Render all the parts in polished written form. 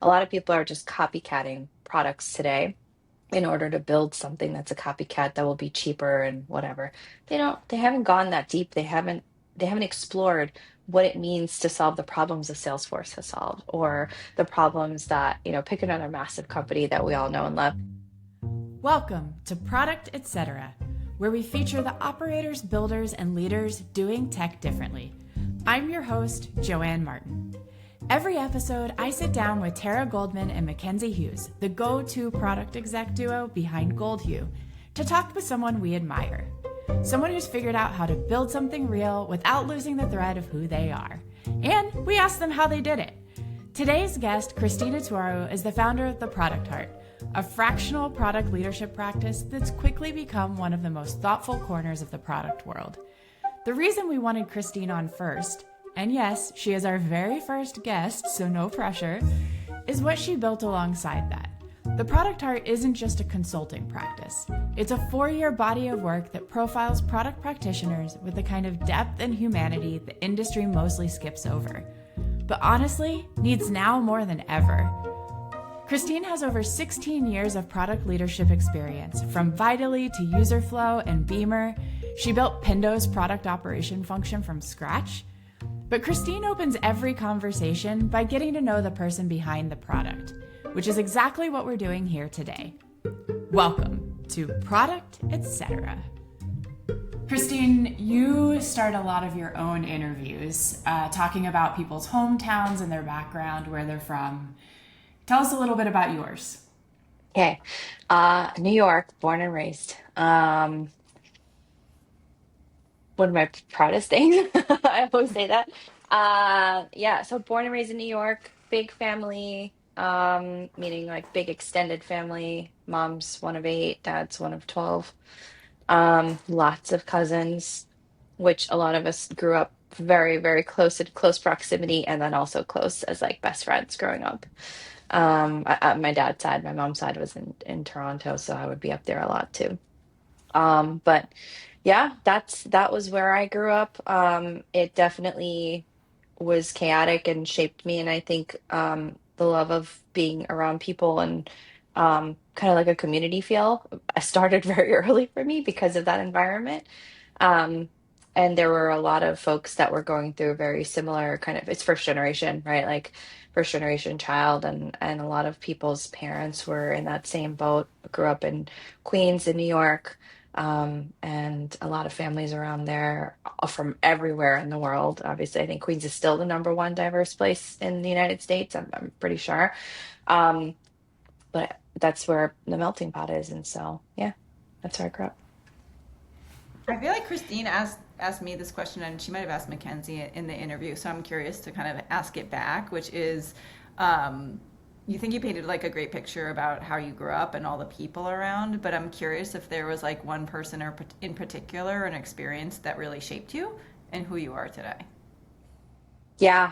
a lot of people are just copycatting products today in order to build something that's a copycat that will be cheaper and whatever. They haven't gone that deep. They haven't explored what it means to solve the problems that Salesforce has solved or the problems that, pick another massive company that we all know and love. Welcome to Product Etc., where we feature the operators, builders, and leaders doing tech differently. I'm your host, Joanne Martin. Every episode, I sit down with Tara Goldman and Mackenzie Hughes, the go-to product exec duo behind Goldhue, to talk with someone we admire. Someone who's figured out how to build something real without losing the thread of who they are. And we ask them how they did it. Today's guest, Christine Itwaru, is the founder of The Product Heart, a fractional product leadership practice that's quickly become one of the most thoughtful corners of the product world. The reason we wanted Christine on first, and yes, she is our very first guest, so no pressure, is what she built alongside that. The Product Heart isn't just a consulting practice. It's a 4-year body of work that profiles product practitioners with the kind of depth and humanity the industry mostly skips over, but honestly needs now more than ever. Christine has over 16 years of product leadership experience, from Vitally to Userflow and Beamer. She built Pendo's product operation function from scratch. But Christine opens every conversation by getting to know the person behind the product, which is exactly what we're doing here today. Welcome to Product Etc. Christine, you start a lot of your own interviews talking about people's hometowns and their background, where they're from. Tell us a little bit about yours. Okay. New York, born and raised. One of my proudest things. I always say that. Yeah, so born and raised in New York, big family, meaning like big extended family. Mom's one of eight, dad's one of 12. Lots of cousins, which a lot of us grew up very, very close in close proximity and then also close as like best friends growing up. My dad's side, my mom's side was in Toronto, so I would be up there a lot too. But yeah, that was where I grew up. It definitely was chaotic and shaped me, and I think the love of being around people and kind of like a community feel started very early for me because of that environment. Um, and there were a lot of folks that were going through very similar kind of, it's first generation, right? Like first generation child, and a lot of people's parents were in that same boat, grew up in Queens in New York. And a lot of families around there from everywhere in the world. Obviously, I think Queens is still the number one diverse place in the United States. I'm pretty sure. Um, but that's where the melting pot is. And so, yeah, that's where I grew up. I feel like Christine asked me this question, and she might have asked Mackenzie in the interview. So I'm curious to kind of ask it back, which is, um, you think you painted like a great picture about how you grew up and all the people around, but I'm curious if there was like one person or in particular, an experience that really shaped you and who you are today. Yeah.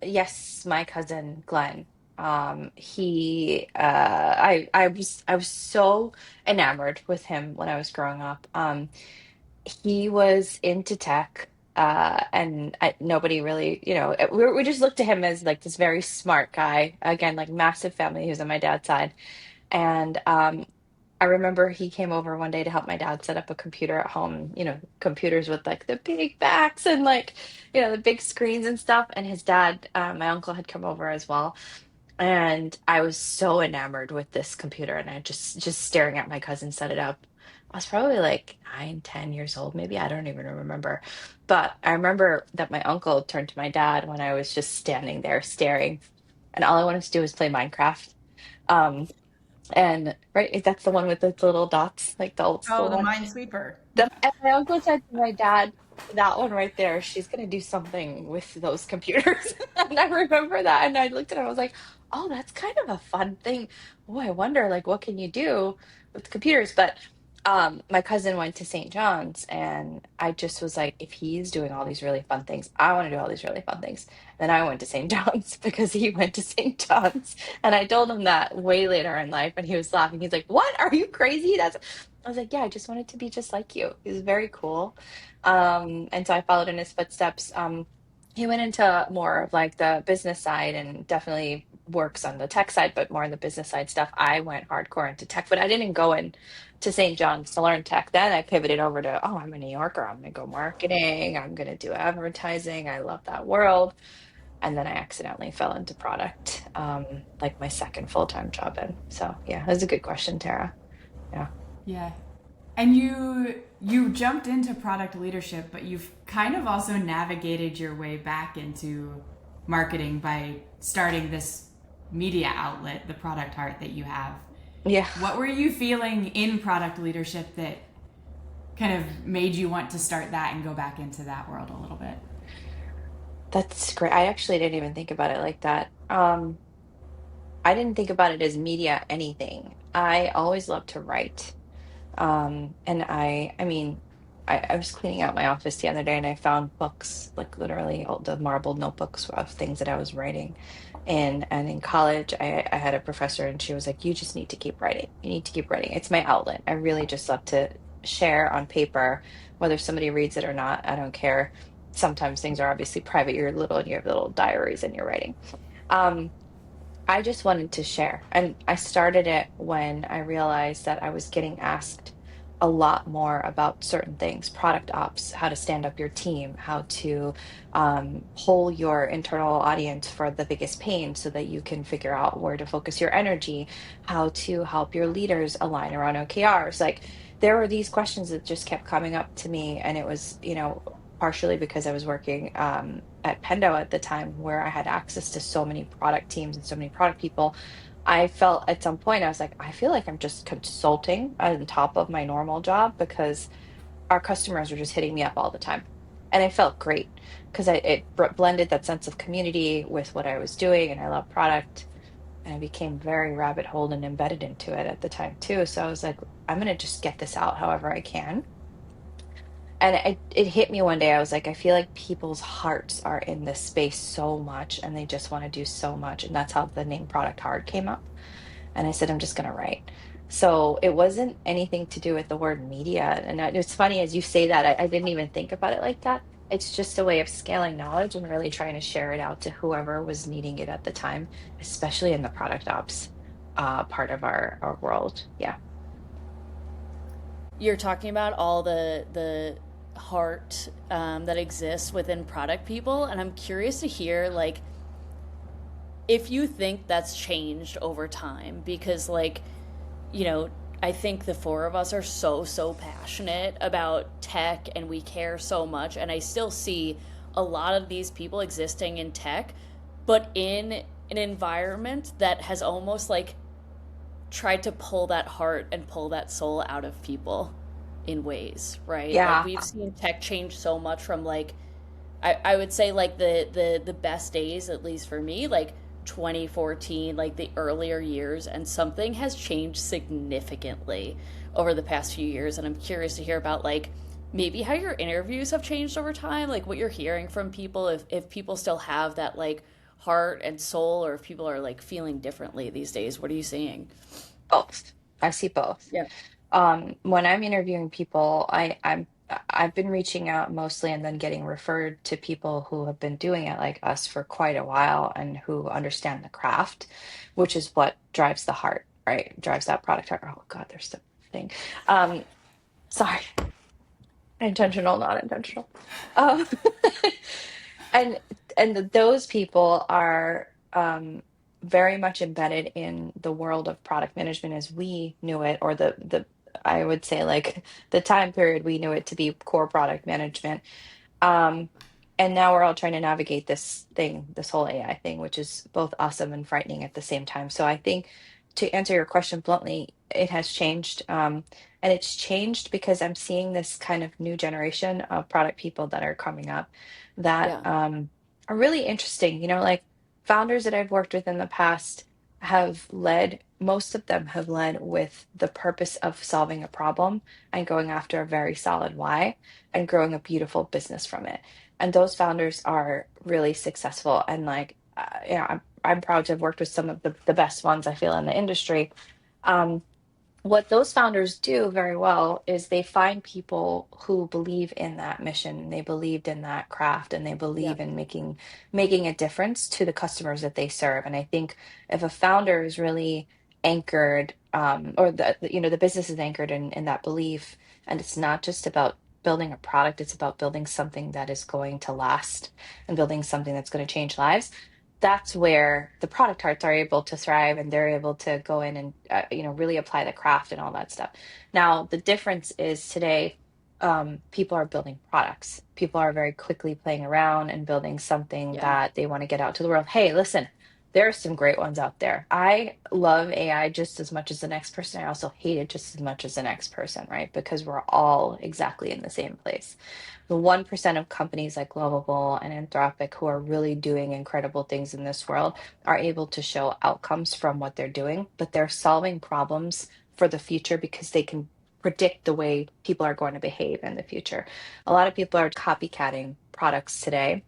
Yes, my cousin Glenn. I was so enamored with him when I was growing up. He was into tech, and nobody really, we just looked to him as like this very smart guy. Again, like massive family. He was on my dad's side, and I remember he came over one day to help my dad set up a computer at home, computers with like the big backs and like, the big screens and stuff. And his dad, my uncle had come over as well. And I was so enamored with this computer, and I just staring at my cousin set it up. I was probably like 9, 10 years old, maybe. I don't even remember. But I remember that my uncle turned to my dad when I was just standing there staring, and all I wanted to do was play Minecraft. Um, and right, that's the one with the little dots, like the old Oh, school the one. Minesweeper. And my uncle said to my dad, that one right there, she's gonna do something with those computers. And I remember that, and I looked at it, I was like, oh, that's kind of a fun thing. Oh, I wonder, like, what can you do with computers? But my cousin went to St. John's, and I just was like, if he's doing all these really fun things, I want to do all these really fun things. Then I went to St. John's because he went to St. John's, and I told him that way later in life, and he was laughing. He's like, "What? Are you crazy?" That's I was like, "Yeah, I just wanted to be just like you." He was very cool, and so I followed in his footsteps. he went into more of like the business side and definitely works on the tech side, but more on the business side stuff. I went hardcore into tech, but I didn't go in to St. John's to learn tech. Then I pivoted over to, oh, I'm a New Yorker. I'm gonna go marketing. I'm gonna do advertising. I love that world. And then I accidentally fell into product, like my second full-time job in. So yeah, that's a good question, Tara. Yeah. Yeah. And you jumped into product leadership, but you've kind of also navigated your way back into marketing by starting this media outlet, the Product Heart that you have. Yeah. What were you feeling in product leadership that kind of made you want to start that and go back into that world a little bit? That's great. I actually didn't even think about it like that. I didn't think about it as media anything. I always loved to write. And I mean, I was cleaning out my office the other day and I found books, like literally all the marbled notebooks of things that I was writing. And in college, I had a professor and she was like, you just need to keep writing. You need to keep writing. It's my outlet. I really just love to share on paper, whether somebody reads it or not. I don't care. Sometimes things are obviously private. You're little and you have little diaries and you're writing. Um, I just wanted to share. And I started it when I realized that I was getting asked a lot more about certain things, product ops, how to stand up your team, how to poll your internal audience for the biggest pain so that you can figure out where to focus your energy, how to help your leaders align around OKRs. Like there were these questions that just kept coming up to me. And it was, partially because I was working at Pendo at the time where I had access to so many product teams and so many product people. I felt at some point, I was like, I feel like I'm just consulting on top of my normal job because our customers were just hitting me up all the time. And I felt great because blended that sense of community with what I was doing. And I love product. And I became very rabbit holed and embedded into it at the time too. So I was like, I'm going to just get this out however I can. And it hit me one day. I was like, I feel like people's hearts are in this space so much and they just want to do so much. And that's how the name Product Hard came up. And I said, I'm just going to write. So it wasn't anything to do with the word media. And it's funny as you say that, I didn't even think about it like that. It's just a way of scaling knowledge and really trying to share it out to whoever was needing it at the time, especially in the product ops part of our world. Yeah. You're talking about all the heart that exists within product people, and I'm curious to hear like if you think that's changed over time because you know I think the four of us are so passionate about tech and we care so much, and I still see a lot of these people existing in tech but in an environment that has almost like tried to pull that heart and pull that soul out of people in ways, right? Like Yeah. we've seen tech change so much from like I would say like the best days, at least for me, like 2014, like the earlier years, and something has changed significantly over the past few years. And I'm curious to hear about like maybe how your interviews have changed over time, like what you're hearing from people, if people still have that like heart and soul, or if people are like feeling differently these days. What are you seeing? Both. I see both. Yeah. When I'm interviewing people, I've been reaching out mostly and then getting referred to people who have been doing it like us for quite a while and who understand the craft, which is what drives the heart, right? Drives that product heart. Oh God, there's the thing. Um, Sorry, intentional, not intentional. Um, and those people are very much embedded in the world of product management as we knew it, or the I would say like the time period we knew it to be core product management. Um, and now we're all trying to navigate this thing, this whole AI thing, which is both awesome and frightening at the same time. So I think to answer your question bluntly, it has changed. And it's changed because I'm seeing this kind of new generation of product people that are coming up that Yeah. are really interesting. Like founders that I've worked with in the past have led, most of them have led with the purpose of solving a problem and going after a very solid why and growing a beautiful business from it. And those founders are really successful. And like, I'm proud to have worked with some of the best ones I feel in the industry. Um, what those founders do very well is they find people who believe in that mission, they believed in that craft, and they Yeah. believe in making a difference to the customers that they serve. And I think if a founder is really anchored, or the business is anchored in that belief, and it's not just about building a product, it's about building something that is going to last and building something that's going to change lives. That's where the product hearts are able to thrive, and they're able to go in and really apply the craft and all that stuff. Now the difference is today, people are building products, people are very quickly playing around and building something Yeah. that they want to get out to the world. Hey, listen, there are some great ones out there. I love AI just as much as the next person. I also hate it just as much as the next person, right? Because we're all exactly in the same place. The 1% of companies like Global and Anthropic who are really doing incredible things in this world are able to show outcomes from what they're doing, but they're solving problems for the future because they can predict the way people are going to behave in the future. A lot of people are copycatting products today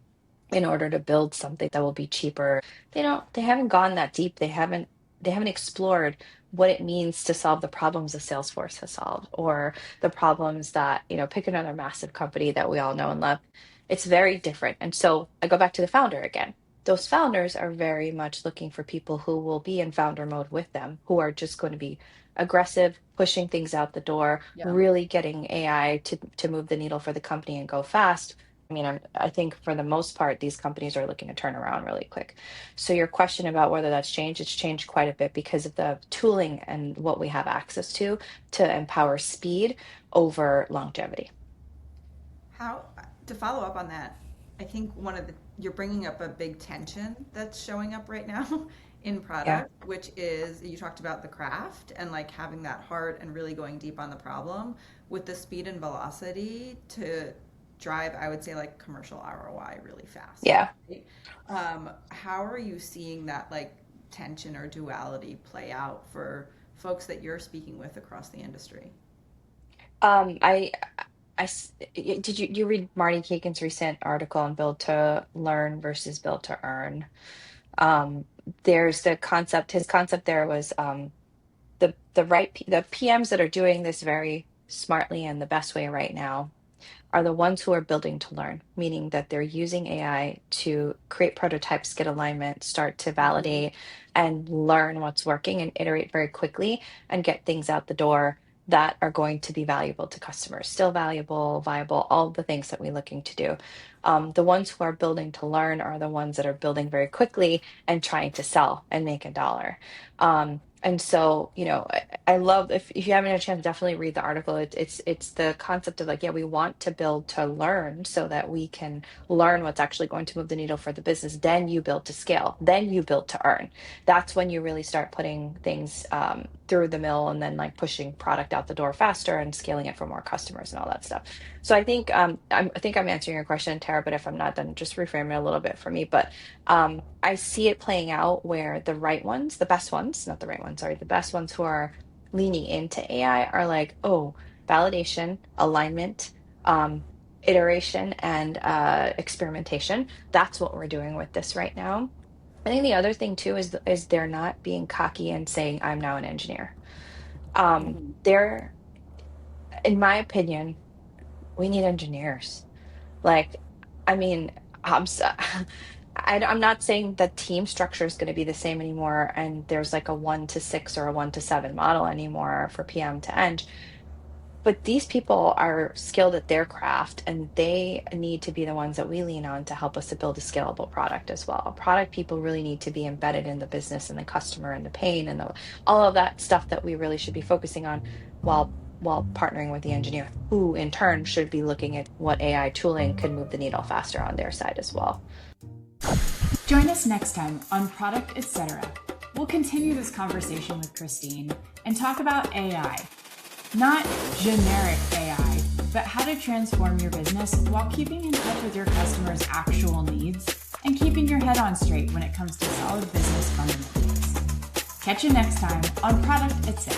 in order to build something that will be cheaper. They haven't gone that deep. They haven't explored what it means to solve the problems that Salesforce has solved, or the problems that, pick another massive company that we all know and love. It's very different. And so I go back to the founder again. Those founders are very much looking for people who will be in founder mode with them, who are just going to be aggressive, pushing things out the door, Yeah. really getting AI to move the needle for the company and go fast. I mean, I think for the most part, these companies are looking to turn around really quick. So your question about whether that's changed, it's changed quite a bit because of the tooling and what we have access to empower speed over longevity. How to follow up on that? I think you're bringing up a big tension that's showing up right now in Yeah. product, which is you talked about the craft and like having that heart and really going deep on the problem with the speed and velocity to drive, I would say, like commercial ROI really fast. Yeah. Right? How are you seeing that like tension or duality play out for folks that you're speaking with across the industry? Um, I, did you read Marty Kagan's recent article on build to learn versus build to earn? Um, there's the concept, his concept there was, the PMs that are doing this very smartly and the best way right now are the ones who are building to learn, meaning that they're using AI to create prototypes, get alignment, start to Mhm. validate and learn what's working and iterate very quickly and get things out the door that are going to be valuable to customers, still valuable, viable, all the things that we're looking to do. The ones who are building to learn are the ones that are building very quickly and trying to sell and make a dollar. And so, I love, if you haven't had a chance, definitely read the article. It's the concept of like, yeah, we want to build to learn so that we can learn what's actually going to move the needle for the business. Then you build to scale. Then you build to earn. That's when you really start putting things through the mill and then like pushing product out the door faster and scaling it for more customers and all that stuff. So I think I'm answering your question, Tara. But if I'm not, then just reframe it a little bit for me. But I see it playing out where the right ones, the best ones, not the right ones, sorry, the best ones who are leaning into AI are like, oh, validation, alignment, um, iteration, and experimentation. That's what we're doing with this right now. I think the other thing too is they're not being cocky and saying, I'm now an engineer. Mhm. They're, in my opinion, we need engineers. Like, I mean, I'm so, I'm not saying the team structure is going to be the same anymore, and there's like a 1 to 6 or a 1 to 7 model anymore for PM to Eng. But these people are skilled at their craft, and they need to be the ones that we lean on to help us to build a scalable product as well. Product people really need to be embedded in the business and the customer and the pain and all of that stuff that we really should be focusing on while partnering with the engineer, who in turn should be looking at what AI tooling could move the needle faster on their side as well. Join us next time on Product Etc. We'll continue this conversation with Christine and talk about AI. Not generic AI, but how to transform your business while keeping in touch with your customers' actual needs and keeping your head on straight when it comes to solid business fundamentals. Catch you next time on Product Etc.